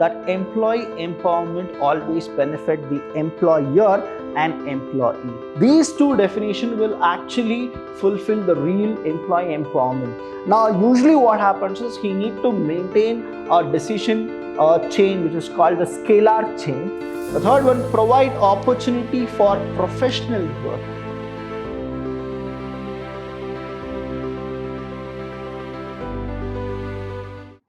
that employee empowerment always benefit the employer and employee. These two definitions will actually fulfill the real employee empowerment. Now, usually what happens is he need to maintain a decision chain which is called the scalar chain. The third one, provide opportunity for professional growth.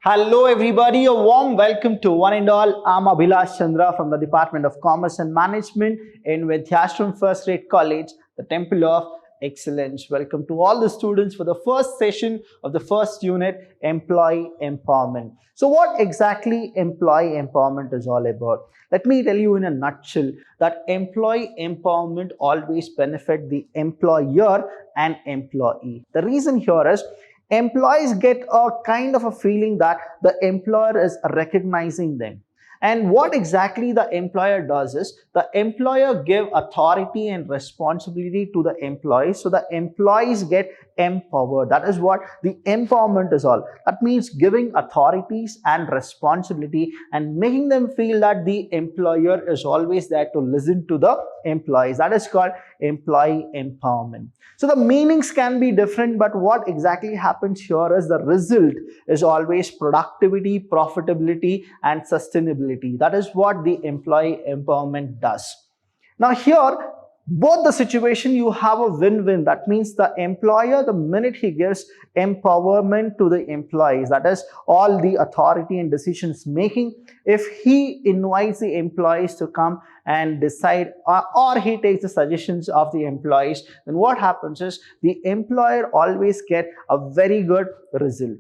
Hello everybody, a warm welcome to one and all. I'm Abhilash Chandra from the Department of Commerce and Management in Vidyashram First Rate College, the Temple of Excellence. Welcome to all the students for the first session of the first unit, Employee Empowerment. So what exactly employee empowerment is all about? Let me tell you in a nutshell that employee empowerment always benefit the employer and employee. The reason here is employees get a kind of a feeling that the employer is recognizing them. And what exactly the employer does is the employer give authority and responsibility to the employees, so the employees get empowered. That is what the empowerment is all. That means giving authorities and responsibility and making them feel that the employer is always there to listen to the employees. That is called employee empowerment. So the meanings can be different, but what exactly happens here is the result is always productivity, profitability, and sustainability. That is what the employee empowerment does. Now here, both the situation you have a win-win. That means the employer, the minute he gives empowerment to the employees, that is all the authority and decisions making, if he invites the employees to come and decide or he takes the suggestions of the employees, then what happens is the employer always get a very good result.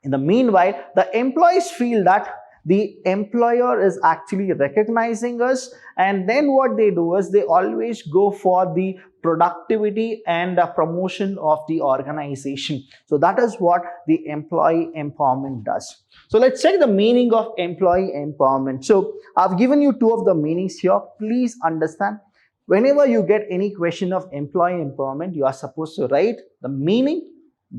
In the meanwhile, the employees feel that the employer is actually recognizing us, and then what they do is they always go for the productivity and the promotion of the organization. So that is what the employee empowerment does. So let's check the meaning of employee empowerment. So I've given you two of the meanings here. Please understand, whenever you get any question of employee empowerment, you are supposed to write the meaning,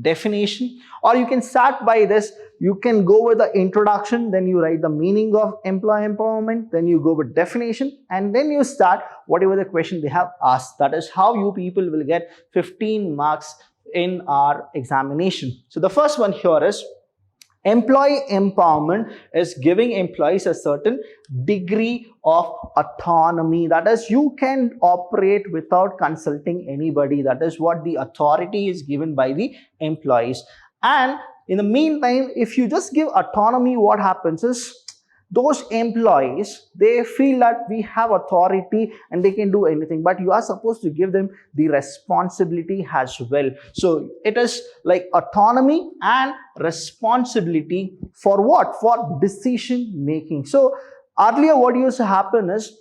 definition, or you can start by this. You can go with the introduction, then you write the meaning of employee empowerment, then you go with definition, and then you start whatever the question they have asked. That is how you people will get 15 marks in our examination. So the first one here is employee empowerment is giving employees a certain degree of autonomy. That is, you can operate without consulting anybody. That is what the authority is given by the employees. And in the meantime, if you just give autonomy, what happens is those employees, they feel that we have authority and they can do anything, but you are supposed to give them the responsibility as well. So it is like autonomy and responsibility for what? For decision making. So earlier what used to happen is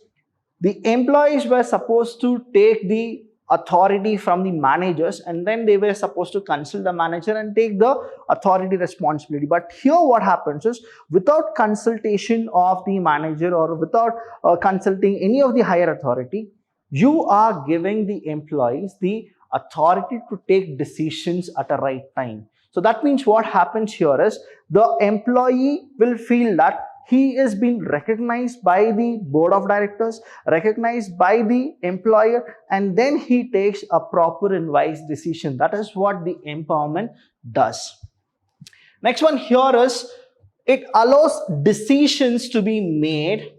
the employees were supposed to take the authority from the managers, and then they were supposed to consult the manager and take the authority responsibility. But here what happens is, without consultation of the manager or without consulting any of the higher authority, you are giving the employees the authority to take decisions at the right time. So that means what happens here is the employee will feel that he is being recognized by the board of directors, recognized by the employer, and then he takes a proper and wise decision. That is what the empowerment does. Next one here is, it allows decisions to be made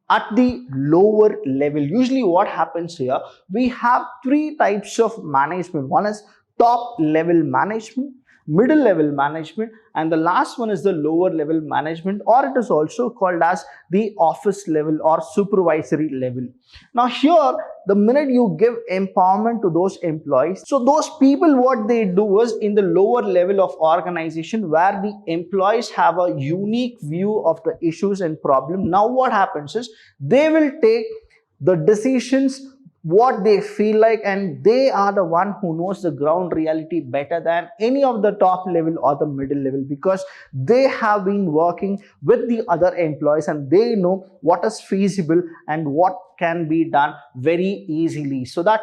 at the lower level. Usually what happens here, we have three types of management. One is top level management, middle level management, and the last one is the lower level management, or it is also called as the office level or supervisory level. Now here, the minute you give empowerment to those employees, so those people, what they do is in the lower level of organization where the employees have a unique view of the issues and problem, now what happens is they will take the decisions what they feel like, and they are the one who knows the ground reality better than any of the top level or the middle level, because they have been working with the other employees and they know what is feasible and what can be done very easily. So that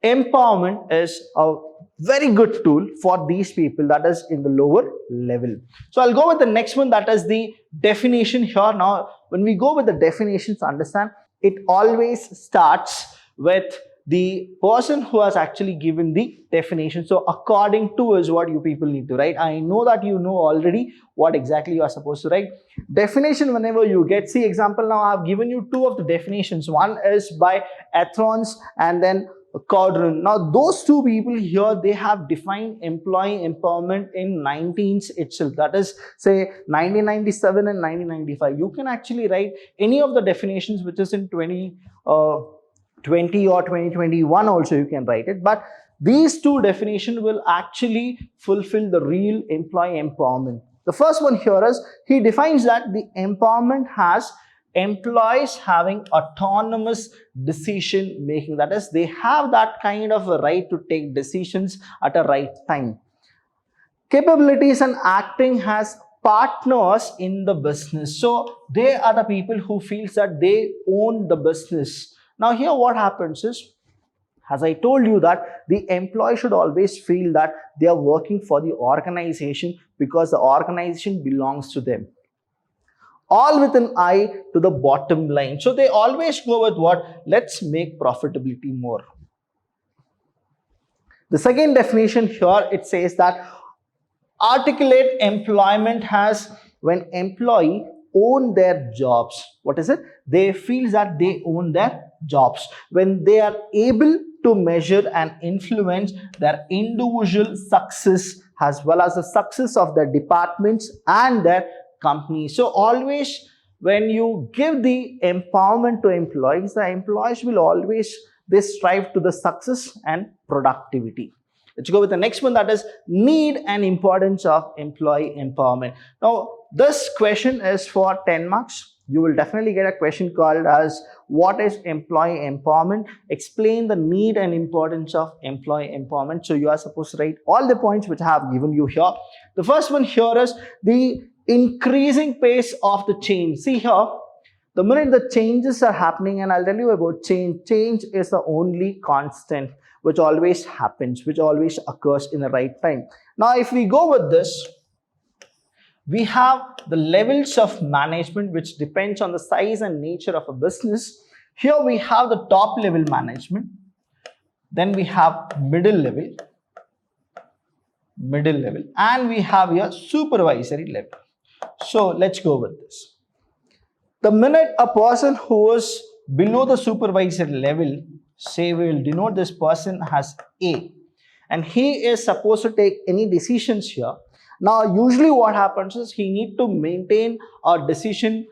empowerment is a very good tool for these people that is in the lower level. So I'll go with the next one, that is the definition here. Now, when we go with the definitions, understand it always starts with the person who has actually given the definition. So according to is what you people need to write. I know that you know already what exactly you are supposed to write. Definition, whenever you get, see example, now I have given you two of the definitions. One is by Athorns and then Caudron. Now those two people here, they have defined employee empowerment in 19th itself, that is say 1997 and 1995. You can actually write any of the definitions which is in 2020 or 2021 also, you can write it, but these two definitions will actually fulfill the real employee empowerment. The first one here is, he defines that the empowerment has employees having autonomous decision making, that is they have that kind of a right to take decisions at a right time. Capabilities and acting as partners in the business, so they are the people who feels that they own the business. Now here what happens is, as I told you, that the employee should always feel that they are working for the organization because the organization belongs to them, all with an eye to the bottom line. So they always go with what? Let's make profitability more. The second definition here, it says that articulate employment has when employee own their jobs. What is it? They feel that they own their jobs when they are able to measure and influence their individual success as well as the success of their departments and their company. So always when you give the empowerment to employees, the employees will always, they strive to the success and productivity. Let's go with the next one, that is need and importance of employee empowerment. Now this question is for 10 marks. You will definitely get a question called as what is employee empowerment? Explain the need and importance of employee empowerment. So you are supposed to write all the points which I have given you here. The first one here is the increasing pace of the change. See here, the minute the changes are happening, and I'll tell you about change. Change is the only constant which always happens, which always occurs in the right time. Now if we go with this, we have the levels of management which depends on the size and nature of a business. Here we have the top level management, then we have middle level, and we have here supervisory level. So let's go with this. The minute a person who is below the supervisory level, say we will denote this person as A, and he is supposed to take any decisions here. Now usually what happens is he need to maintain a decision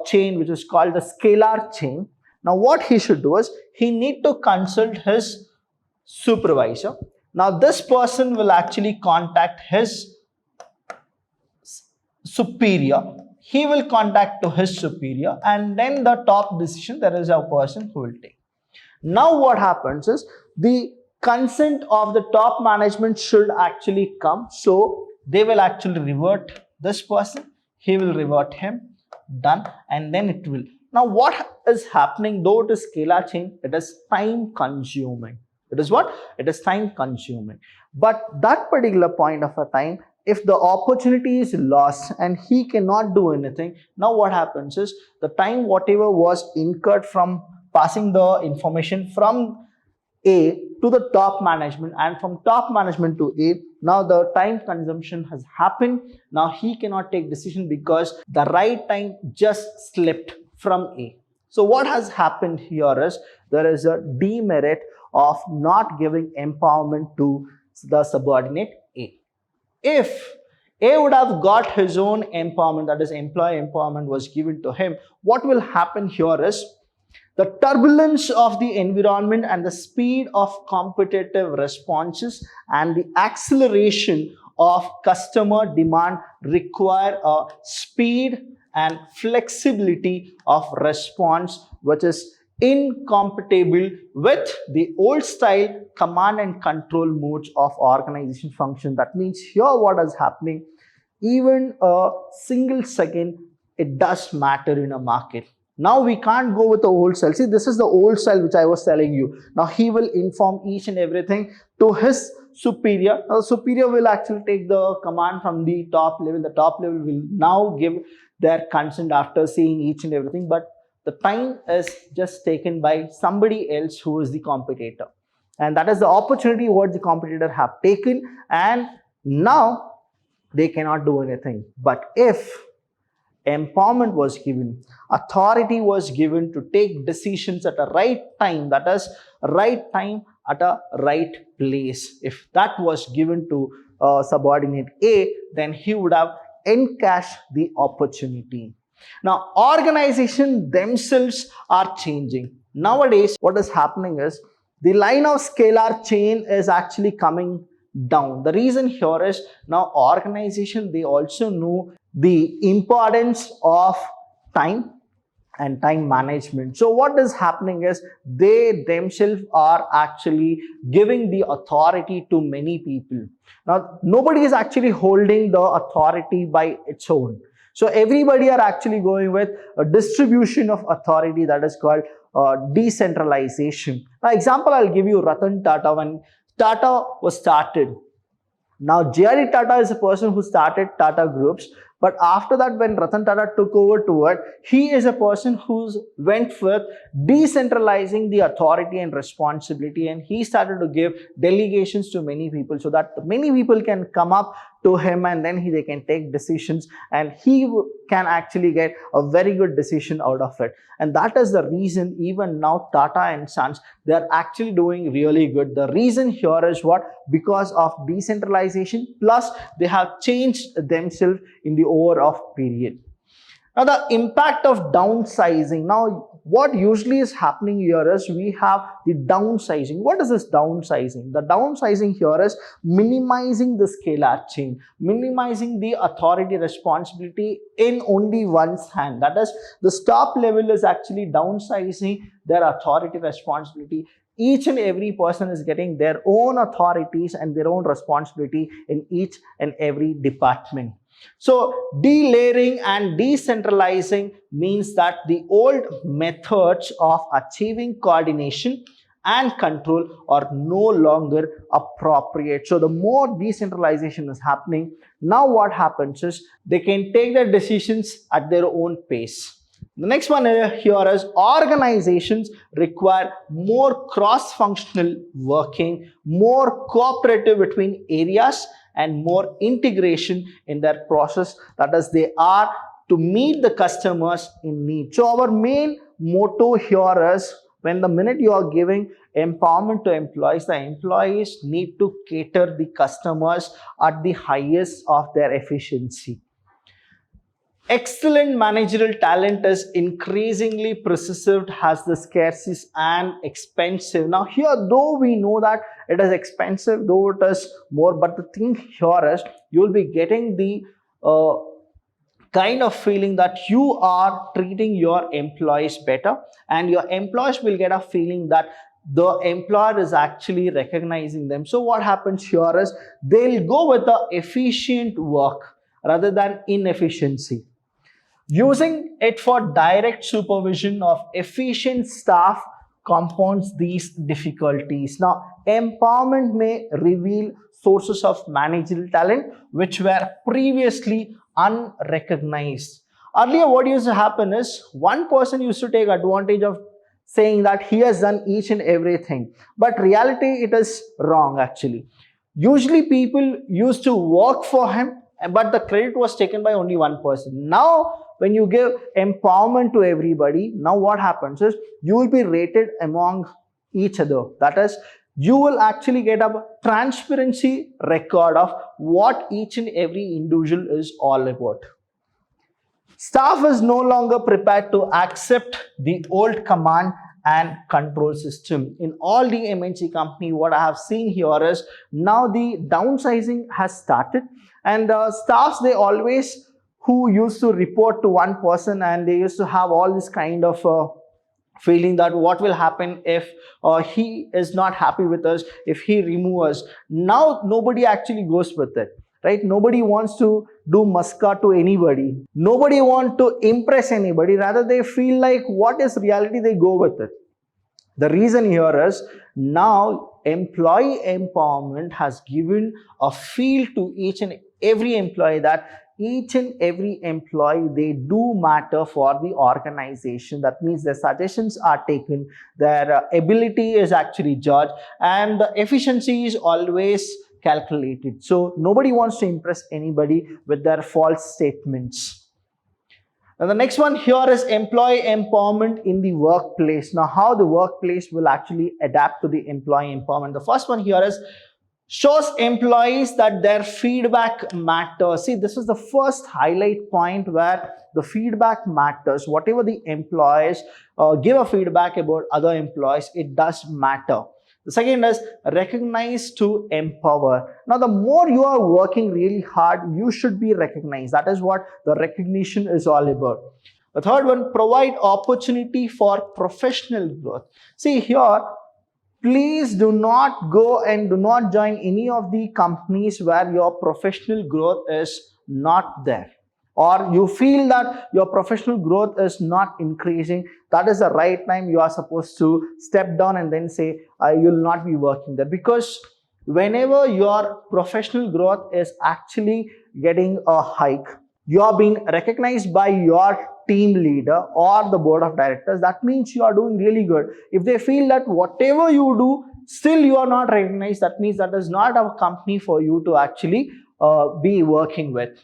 chain which is called the scalar chain. Now what he should do is he need to consult his supervisor. Now this person will actually contact his superior, he will contact to his superior, and then the top decision there is a person who will take. Now what happens is the consent of the top management should actually come. So they will actually revert this person, he will revert him, done, and then it will. Now what is happening, though it is scalar chain, it is time consuming. It is what? It is time consuming. But that particular point of a time, if the opportunity is lost and he cannot do anything, now what happens is the time whatever was incurred from passing the information from A to the top management and from top management to A, now the time consumption has happened. Now he cannot take decision because the right time just slipped from A. So what has happened here is there is a demerit of not giving empowerment to the subordinate A. If A would have got his own empowerment, that is employee empowerment was given to him, what will happen here is the turbulence of the environment and the speed of competitive responses and the acceleration of customer demand require a speed and flexibility of response which is incompatible with the old style command and control modes of organization function. That means here what is happening, even a single second, it does matter in a market. Now we can't go with the old style. See, this is the old style which I was telling you. Now he will inform each and everything to his superior. Now the superior will actually take the command from the top level. The top level will now give their consent after seeing each and everything. But the time is just taken by somebody else who is the competitor. And that is the opportunity what the competitor have taken, and now they cannot do anything. But if empowerment was given, authority was given to take decisions at a right time, that is right time at a right place. If that was given to subordinate A, then he would have encashed the opportunity. Now, organizations themselves are changing. Nowadays, what is happening is the line of scalar chain is actually coming down. The reason here is now organization, they also know the importance of time and time management. So what is happening is they themselves are actually giving the authority to many people. Now nobody is actually holding the authority by its own. So everybody are actually going with a distribution of authority, that is called decentralization. Now example I'll give you, Ratan Tata. When Tata was started, now J.R.D. Tata is a person who started Tata Groups, but after that when Ratan Tata took over to it, he is a person who went with decentralizing the authority and responsibility, and he started to give delegations to many people so that many people can come up to him and then they can take decisions, and he can actually get a very good decision out of it. And that is the reason even now Tata and Sons, they are actually doing really good. The reason here is what? Because of decentralization, plus they have changed themselves in the over-off period. Now the impact of downsizing. Now what usually is happening here is we have the downsizing. What is this downsizing? The downsizing here is minimizing the scalar chain, minimizing the authority responsibility in only one's hand. That is, the top level is actually downsizing their authority responsibility. Each and every person is getting their own authorities and their own responsibility in each and every department. So delayering and decentralizing means that the old methods of achieving coordination and control are no longer appropriate. So the more decentralization is happening, now what happens is they can take their decisions at their own pace. The next one here is organizations require more cross-functional working, more cooperative between areas, and more integration in their process. That is, they are to meet the customers in need. So our main motto here is, when the minute you are giving empowerment to employees, the employees need to cater the customers at the highest of their efficiency. Excellent managerial talent is increasingly perceived as the scarce and expensive. Now here, though we know that it is expensive, though it is more, but the thing here is you will be getting the kind of feeling that you are treating your employees better, and your employees will get a feeling that the employer is actually recognizing them. So what happens here is they'll go with the efficient work rather than inefficiency. Using it for direct supervision of efficient staff compounds these difficulties. Now, empowerment may reveal sources of managerial talent which were previously unrecognized. Earlier, what used to happen is one person used to take advantage of saying that he has done each and everything, but reality it is wrong actually. Usually people used to work for him, but the credit was taken by only one person. Now when you give empowerment to everybody, now what happens is you will be rated among each other. That is, you will actually get a transparency record of what each and every individual is all about. Staff is no longer prepared to accept the old command and control system. In all the MNC company, what I have seen here is now the downsizing has started, and the staffs, they always who used to report to one person, and they used to have all this kind of feeling that what will happen if he is not happy with us, if he removes us. Now nobody actually goes with it. right? Nobody wants to do maska to anybody. Nobody wants to impress anybody. Rather, they feel like what is reality, they go with it. The reason here is now employee empowerment has given a feel to each and every employee that each and every employee, they do matter for the organization. That means their suggestions are taken, their ability is actually judged, and the efficiency is always calculated. So nobody wants to impress anybody with their false statements. Now, the next one here is employee empowerment in the workplace. Now, how the workplace will actually adapt to the employee empowerment. The first one here is shows employees that their feedback matters. See, this is the first highlight point where the feedback matters. Whatever the employees give a feedback about other employees, it does matter. The second is recognize to empower. Now, the more you are working really hard, you should be recognized. That is what the recognition is all about. The third one, provide opportunity for professional growth. See here, please do not go and do not join any of the companies where your professional growth is not there, or you feel that your professional growth is not increasing. That is the right time you are supposed to step down and then say you will not be working there. Because whenever your professional growth is actually getting a hike, you are being recognized by your team leader or the board of directors, that means you are doing really good. If they feel that whatever you do, still you are not recognized, that means that is not a company for you to actually be working with.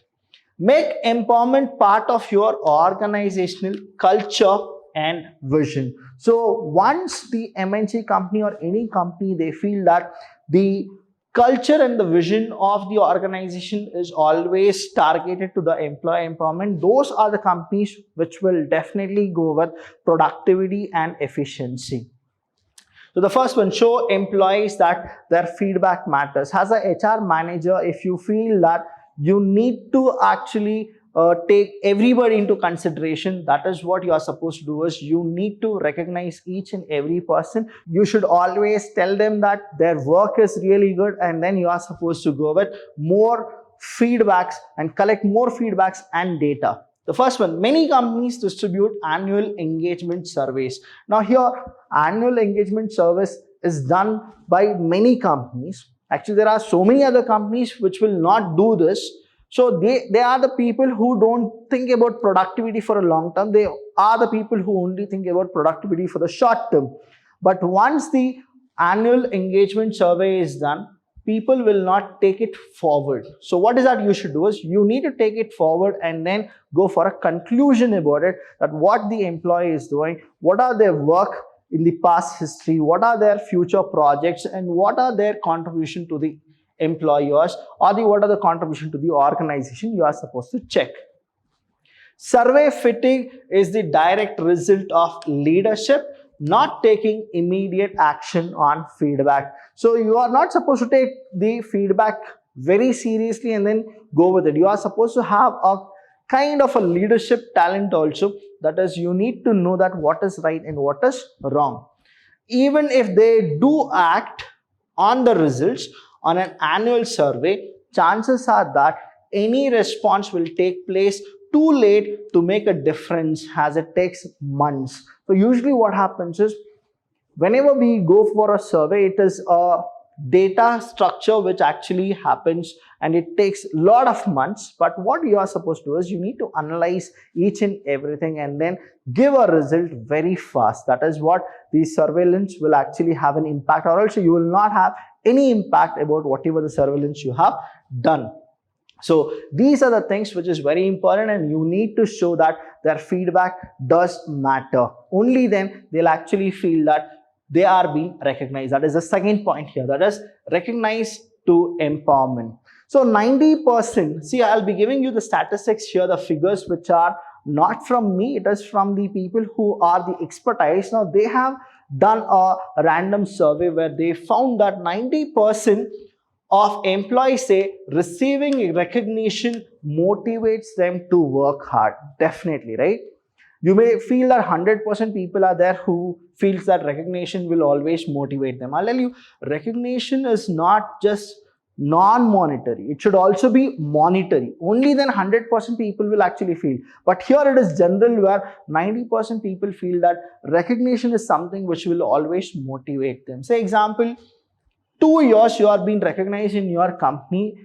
Make empowerment part of your organizational culture and vision. So once the MNC company or any company, they feel that the culture and the vision of the organization is always targeted to the employee empowerment, those are the companies which will definitely go with productivity and efficiency. So the first one, show employees that their feedback matters. As a HR manager, if you feel that you need to actually take everybody into consideration, that is what you are supposed to do, is you need to recognize each and every person. You should always tell them that their work is really good, and then you are supposed to go with more feedbacks and collect more feedbacks and data. The first one, many companies distribute annual engagement surveys. Now here, annual engagement service is done by many companies. Actually, there are so many other companies which will not do this. So they are the people who don't think about productivity for a long term. They are the people who only think about productivity for the short term. But once the annual engagement survey is done, people will not take it forward. So what is that you should do is you need to take it forward and then go for a conclusion about it, that what the employee is doing, what are their work in the past history, what are their future projects, and what are their contribution to the employers, or what are the contribution to the organization. You are supposed to check. Survey fatigue is the direct result of leadership not taking immediate action on feedback. So you are not supposed to take the feedback very seriously and then go with it. You are supposed to have a kind of a leadership talent also. That is, you need to know that what is right and what is wrong. Even if they do act on the results on an annual survey, chances are that any response will take place too late to make a difference, as it takes months. So usually what happens is, whenever we go for a survey, it is a data structure which actually happens and it takes a lot of months. But what you are supposed to do is you need to analyze each and everything and then give a result very fast. That is what the surveillance will actually have an impact, or else you will not have any impact about whatever the surveillance you have done. So these are the things which is very important, and you need to show that their feedback does matter. Only then they'll actually feel that they are being recognized. That is the second point here. That is recognize to empowerment. So 90%, see, I'll be giving you the statistics here, the figures which are not from me, it is from the people who are the expertise. Now they have done a random survey where they found that 90% of employees say receiving recognition motivates them to work hard. Definitely, right? You may feel that 100% people are there who feels that recognition will always motivate them. I'll tell you, recognition is not just non-monetary. It should also be monetary. Only then 100% people will actually feel. But here it is general, where 90% people feel that recognition is something which will always motivate them. Say example, 2 years you are being recognized in your company,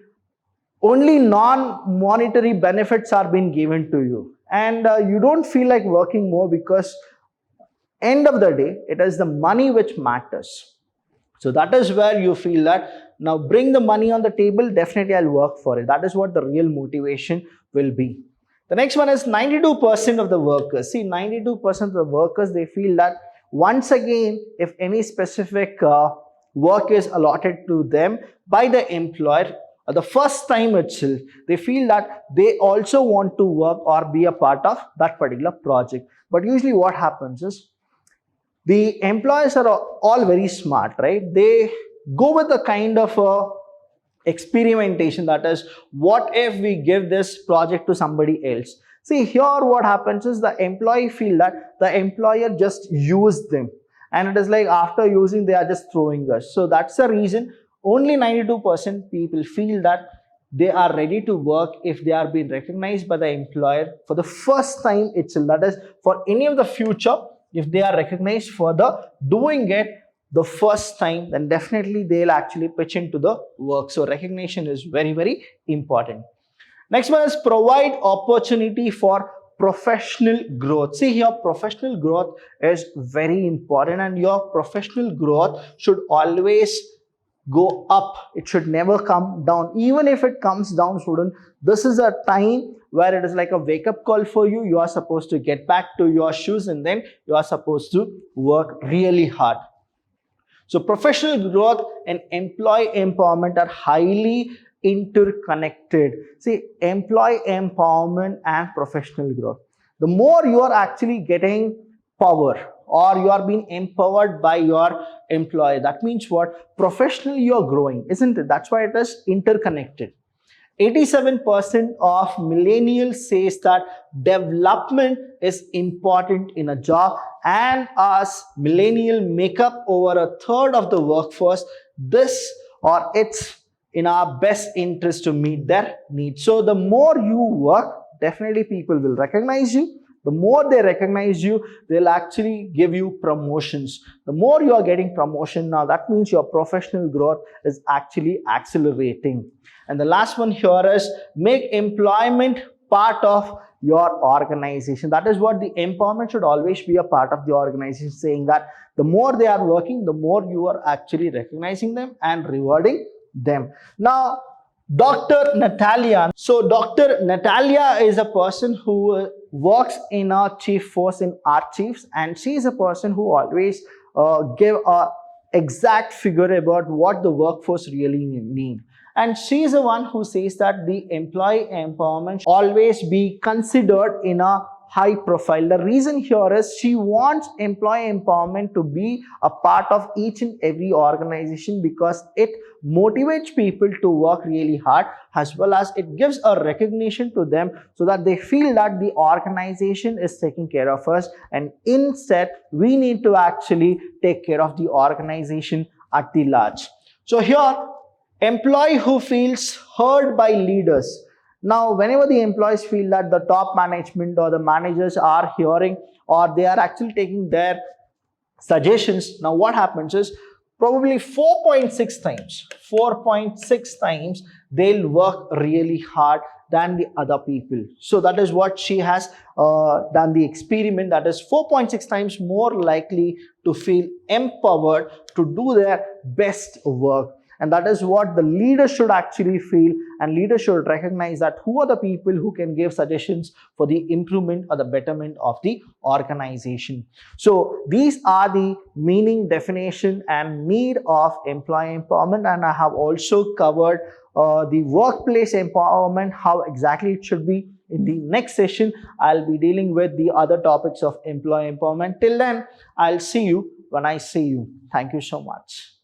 only non-monetary benefits are being given to you, and you don't feel like working more, because end of the day it is the money which matters. So that is where you feel that now bring the money on the table, definitely I'll work for it. That is what the real motivation will be. The next one is 92% of the workers. See, 92% of the workers, they feel that once again, if any specific work is allotted to them by the employer, the first time itself, they feel that they also want to work or be a part of that particular project. But usually what happens is, the employees are all very smart, right? They go with the kind of experimentation, that is, what if we give this project to somebody else? See, here what happens is, the employee feel that the employer just used them, and it is like after using they are just throwing us. So that's the reason only 92% people feel that they are ready to work if they are being recognized by the employer for the first time itself. That is, for any of the future, if they are recognized for the doing it the first time, then definitely they'll actually pitch into the work. So recognition is very, very important. Next one is provide opportunity for professional growth. See here, professional growth is very important, and your professional growth should always go up. It should never come down. Even if it comes down, student, this is a time where it is like a wake-up call for you. You are supposed to get back to your shoes, and then you are supposed to work really hard. So professional growth and employee empowerment are highly interconnected. See, employee empowerment and professional growth. The more you are actually getting power, or you are being empowered by your employee, that means what? Professionally you are growing, isn't it? That's why it is interconnected. 87% of millennials says that development is important in a job, and as millennial make up over a third of the workforce, this or it's in our best interest to meet their needs. So the more you work, definitely people will recognize you. The more they recognize you, they'll actually give you promotions. The more you are getting promotion, now that means your professional growth is actually accelerating. And the last one here is make employment part of your organization. That is what the empowerment should always be a part of the organization, saying that the more they are working, the more you are actually recognizing them and rewarding them. Now, Dr. Natalia. So Dr. Natalia is a person who works in our chief force in Archives, and she is a person who always give a exact figure about what the workforce really need. And she is the one who says that the employee empowerment should always be considered in a high profile. The reason here is she wants employee empowerment to be a part of each and every organization, because it motivates people to work really hard, as well as it gives a recognition to them, so that they feel that the organization is taking care of us, and instead we need to actually take care of the organization at the large. So here, employee who feels heard by leaders. Now, whenever the employees feel that the top management or the managers are hearing, or they are actually taking their suggestions, now what happens is, probably 4.6 times they'll work really hard than the other people. So that is what she has done the experiment, that is 4.6 times more likely to feel empowered to do their best work. And that is what the leader should actually feel, and leaders should recognize that who are the people who can give suggestions for the improvement or the betterment of the organization. So these are the meaning, definition and need of employee empowerment, and I have also covered the workplace empowerment, how exactly it should be. In the next session, I'll be dealing with the other topics of employee empowerment. Till then, I'll see you when I see you. Thank you so much.